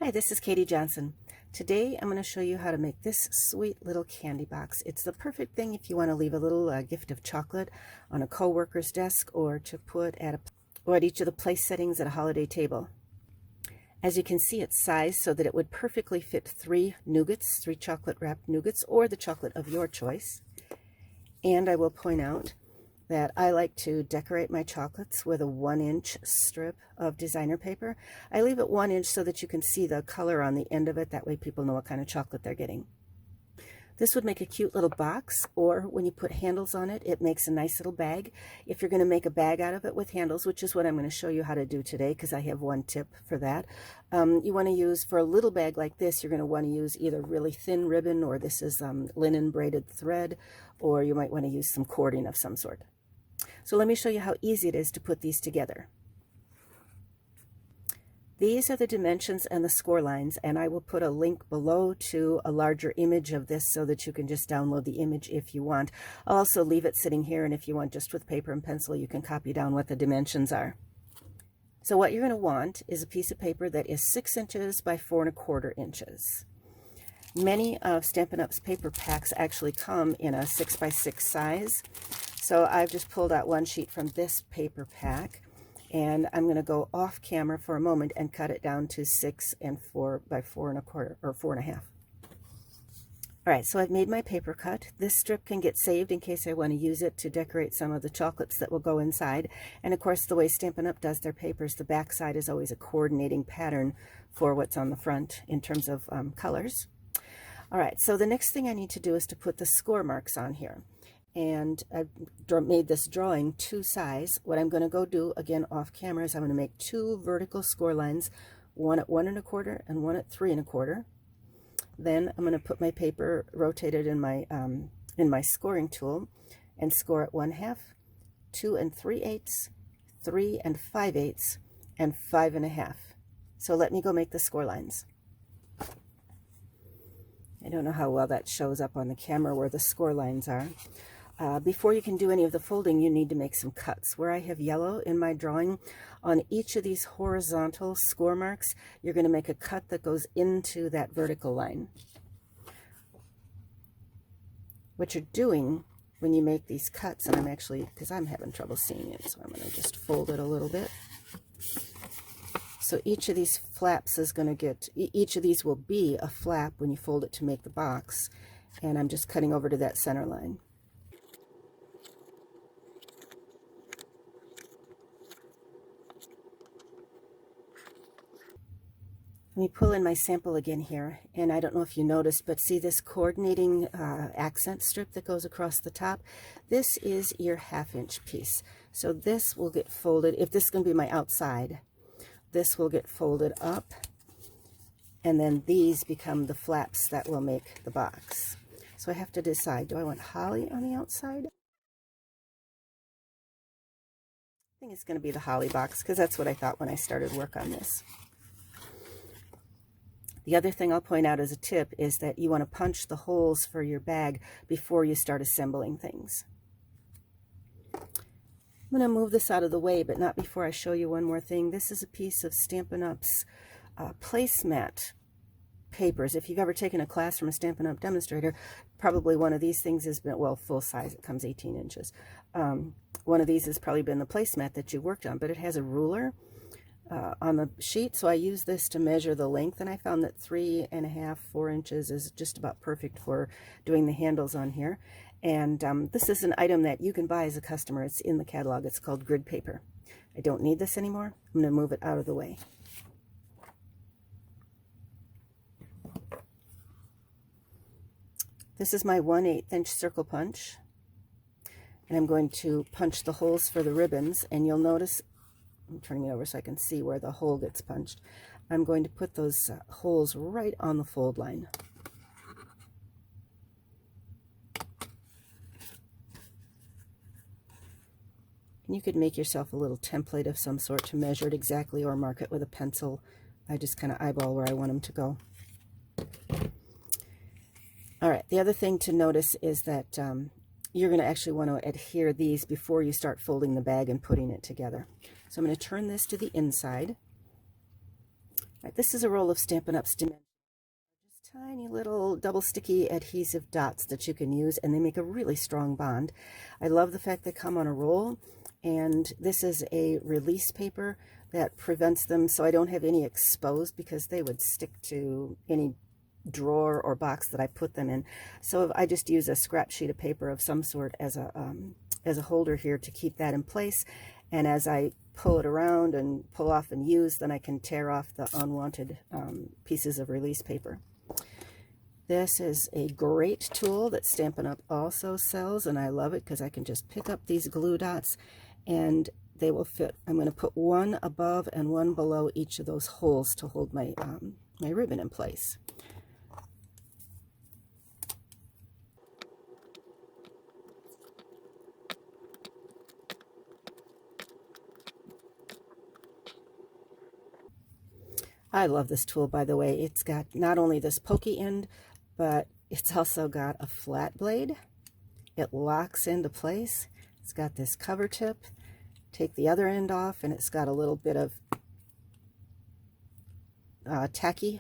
Hi, this is Katie Johnson. Today I'm going to show you how to make this sweet little candy box. It's the perfect thing if you want to leave a little gift of chocolate on a co-worker's desk or to put at each of the place settings at a holiday table. As you can see, it's sized so that it would perfectly fit 3 nougats, 3 chocolate wrapped nougats, or the chocolate of your choice. And I will point out that I like to decorate my chocolates with a 1-inch strip of designer paper. I leave it 1 inch so that you can see the color on the end of it. That way people know what kind of chocolate they're getting. This would make a cute little box, or when you put handles on it, it makes a nice little bag. If you're going to make a bag out of it with handles, which is what I'm going to show you how to do today because I have one tip for that. You want to use, for a little bag like this, you're going to want to use either really thin ribbon, or this is linen braided thread, or you might want to use some cording of some sort. So let me show you how easy it is to put these together. These are the dimensions and the score lines, and I will put a link below to a larger image of this so that you can just download the image if you want. I'll also leave it sitting here, and if you want just with paper and pencil, you can copy down what the dimensions are. So what you're going to want is a piece of paper that is 6 inches by 4 1/4 inches. Many of Stampin' Up's paper packs actually come in a 6 by 6 size. So I've just pulled out one sheet from this paper pack, and I'm going to go off camera for a moment and cut it down to 6 and 4 by 4 1/4 or 4 1/2. All right, so I've made my paper cut. This strip can get saved in case I want to use it to decorate some of the chocolates that will go inside. And of course, the way Stampin' Up does their papers, the back side is always a coordinating pattern for what's on the front in terms of colors. All right, so the next thing I need to do is to put the score marks on here. And I've made this drawing 2 size. What I'm going to go do, again off camera, is I'm going to make 2 vertical score lines, one at 1 1/4 and one at 3 1/4. Then I'm going to put my paper rotated in my scoring tool and score at 1/2, 2 3/8, 3 5/8, and 5 1/2. So let me go make the score lines. I don't know how well that shows up on the camera where the score lines are. Before you can do any of the folding, you need to make some cuts. Where I have yellow in my drawing, on each of these horizontal score marks, you're going to make a cut that goes into that vertical line. What you're doing when you make these cuts, and I'm actually, because I'm having trouble seeing it, so I'm going to just fold it a little bit. So each of these flaps is going to get, each of these will be a flap when you fold it to make the box. And I'm just cutting over to that center line. Let me pull in my sample again here, and I don't know if you noticed, but see this coordinating accent strip that goes across the top? This is your 1/2 inch piece. So this will get folded, if this is going to be my outside, this will get folded up, and then these become the flaps that will make the box. So I have to decide, do I want holly on the outside? I think it's going to be the holly box, because that's what I thought when I started work on this. The other thing I'll point out as a tip is that you want to punch the holes for your bag before you start assembling things. I'm going to move this out of the way, but not before I show you one more thing. This is a piece of Stampin' Up's placemat papers. If you've ever taken a class from a Stampin' Up demonstrator, probably one of these things has been, well, full size, it comes 18 inches. One of these has probably been the placemat that you worked on, but it has a ruler on the sheet, so I use this to measure the length, and I found that 3 1/2, 4 inches is just about perfect for doing the handles on here. And this is an item that you can buy as a customer. It's in the catalog. It's called grid paper. I don't need this anymore. I'm going to move it out of the way. This is my 1/8 inch circle punch, and I'm going to punch the holes for the ribbons, and you'll notice, I'm turning it over so I can see where the hole gets punched. I'm going to put those holes right on the fold line. And you could make yourself a little template of some sort to measure it exactly, or mark it with a pencil. I just kind of eyeball where I want them to go. All right, the other thing to notice is that you're going to actually want to adhere these before you start folding the bag and putting it together. So I'm going to turn this to the inside, Right, this is a roll of Stampin' Up's Dimensions. Just tiny little double sticky adhesive dots that you can use, and they make a really strong bond. I love the fact they come on a roll, and this is a release paper that prevents them so I don't have any exposed, because they would stick to any drawer or box that I put them in. So I just use a scrap sheet of paper of some sort as a holder here to keep that in place, and as I pull it around and pull off and use, then I can tear off the unwanted pieces of release paper. This is a great tool that Stampin' Up! Also sells, and I love it because I can just pick up these glue dots and they will fit. I'm going to put one above and one below each of those holes to hold my, my ribbon in place. I love this tool, by the way. It's got not only this pokey end, but it's also got a flat blade. It locks into place. It's got this cover tip. Take the other end off, and it's got a little bit of tacky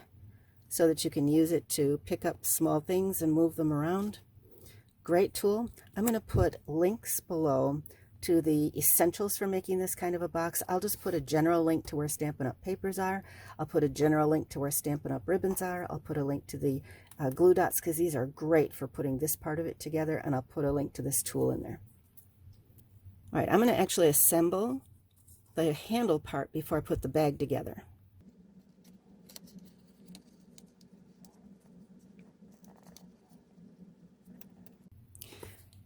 so that you can use it to pick up small things and move them around. Great tool. I'm going to put links below to the essentials for making this kind of a box. I'll just put a general link to where Stampin' Up! Papers are. I'll put a general link to where Stampin' Up! Ribbons are. I'll put a link to the glue dots, because these are great for putting this part of it together, and I'll put a link to this tool in there. All right, I'm going to actually assemble the handle part before I put the bag together.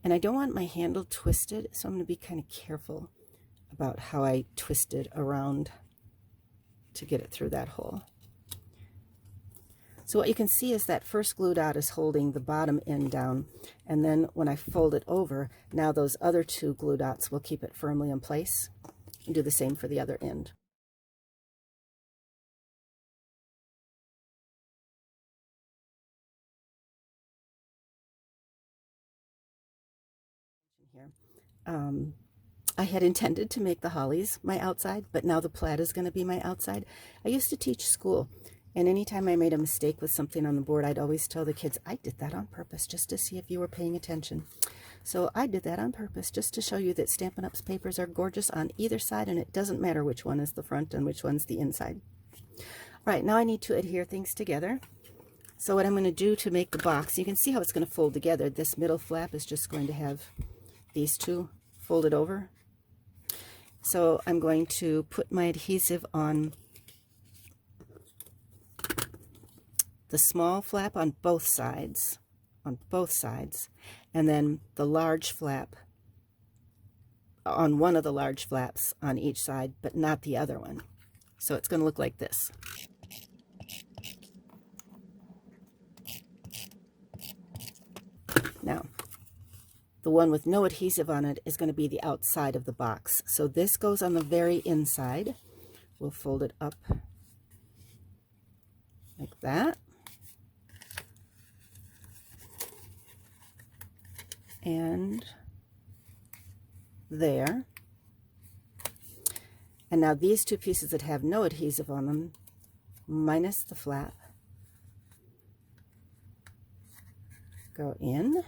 And I don't want my handle twisted, so I'm going to be kind of careful about how I twist it around to get it through that hole. So what you can see is that first glue dot is holding the bottom end down, and then when I fold it over, now those other two glue dots will keep it firmly in place, and do the same for the other end. Here. I had intended to make the hollies my outside, but now the plaid is going to be my outside. I used to teach school, and anytime I made a mistake with something on the board, I'd always tell the kids, I did that on purpose just to see if you were paying attention. So I did that on purpose just to show you that Stampin' Up's papers are gorgeous on either side, and it doesn't matter which one is the front and which one's the inside. All right, now I need to adhere things together. So what I'm going to do to make the box, you can see how it's going to fold together. This middle flap is just going to have these two folded over. So I'm going to put my adhesive on the small flap on both sides, and then the large flap on one of the large flaps on each side, but not the other one. So it's going to look like this. Now, the one with no adhesive on it is going to be the outside of the box. So this goes on the very inside. We'll fold it up like that. And there. And now these two pieces that have no adhesive on them, minus the flap, go in.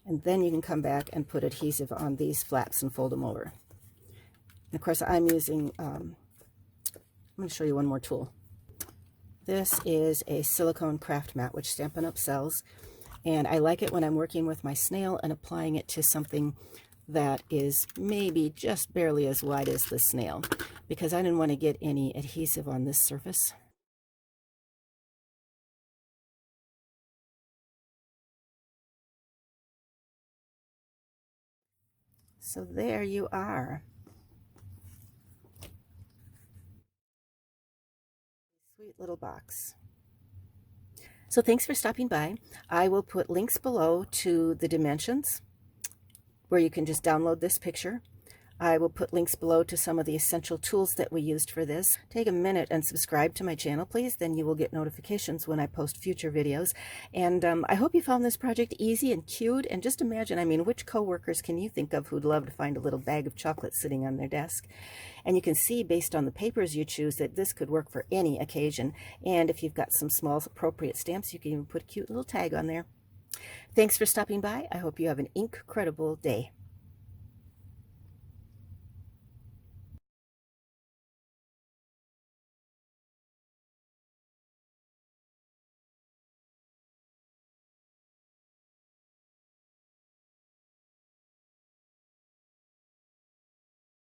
And then you can come back and put adhesive on these flaps and fold them over. And of course, I'm using, I'm going to show you one more tool. This is a silicone craft mat, which Stampin' Up! Sells. And I like it when I'm working with my snail and applying it to something that is maybe just barely as wide as the snail, because I didn't want to get any adhesive on this surface. So there you are. Sweet little box. So thanks for stopping by. I will put links below to the dimensions where you can just download this picture. I will put links below to some of the essential tools that we used for this. Take a minute and subscribe to my channel, please. Then you will get notifications when I post future videos. And I hope you found this project easy and cute. And just imagine, I mean, which coworkers can you think of who'd love to find a little bag of chocolate sitting on their desk? And you can see, based on the papers you choose, that this could work for any occasion. And if you've got some small appropriate stamps, you can even put a cute little tag on there. Thanks for stopping by. I hope you have an Incredible day.